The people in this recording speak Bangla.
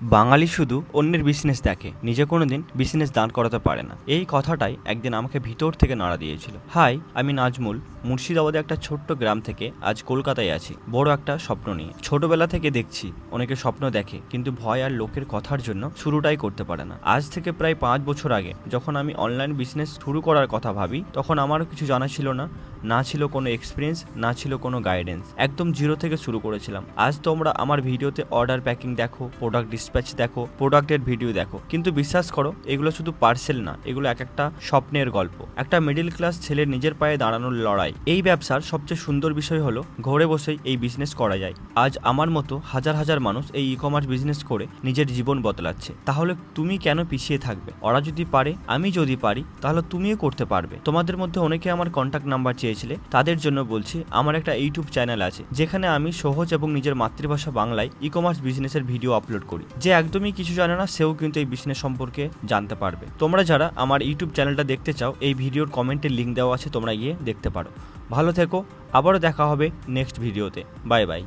বাঙালি শুধু অন্যের বিজনেস দেখে, নিজে কোনোদিন বিজনেস দাঁড় করাতে পারে না। এই কথাটাই একদিন আমাকে ভিতর থেকে নাড়া দিয়েছিল। হাই, আমি নাজমুল। মুর্শিদাবাদে একটা ছোট্ট গ্রাম থেকে আজ কলকাতায় আছি, বড় একটা স্বপ্ন নিয়ে। ছোটবেলা থেকে দেখছি অনেকে স্বপ্ন দেখে, কিন্তু ভয় আর লোকের কথার জন্য শুরুটাই করতে পারে না। আজ থেকে প্রায় 5 বছর আগে যখন আমি অনলাইন বিজনেস শুরু করার কথা ভাবি, তখন আমারও কিছু জানা ছিল না, না ছিল কোনো এক্সপিরিয়েন্স, না ছিল কোনো গাইডেন্স। একদম জিরো থেকে শুরু করেছিলাম। আজ তোমরা আমার ভিডিওতে অর্ডার প্যাকিং দেখো, প্রোডাক্ট ডিসপ্যাচ দেখো, প্রোডাক্টের ভিডিও দেখো, কিন্তু বিশ্বাস করো এগুলো শুধু পার্সেল না, এগুলো এক একটা স্বপ্নের গল্প, একটা মিডিল ক্লাস ছেলের নিজের পায়ে দাঁড়ানোর লড়াই। এই ব্যবসার সবচেয়ে সুন্দর বিষয় হলো ঘরে বসেই এই বিজনেস করা যায়। আজ আমার মতো হাজার হাজার মানুষ এই ই কমার্স বিজনেস করে নিজের জীবন বদলাচ্ছে। তাহলে তুমি কেন পিছিয়ে থাকবে? ওরা যদি পারে, আমি যদি পারি, তাহলে তুমিও করতে পারবে। তোমাদের মধ্যে অনেকে আমার কন্ট্যাক্ট নাম্বার চেয়েছিলে, তাদের জন্য বলছি আমার একটা ইউটিউব চ্যানেল আছে, যেখানে আমি সহজ এবং নিজের মাতৃভাষা বাংলায় ই কমার্স বিজনেসের ভিডিও আপলোড করি। যে একদমই কিছু জানে না, সেও কিন্তু এই বিজনেস সম্পর্কে জানতে পারবে। তোমরা যারা আমার ইউটিউব চ্যানেলটা দেখতে চাও, এই ভিডিওর কমেন্টে লিঙ্ক দেওয়া আছে, তোমরা গিয়ে দেখতে পারো। ভালো থেকো, আবারও দেখা হবে নেক্সট ভিডিওতে। Bye bye.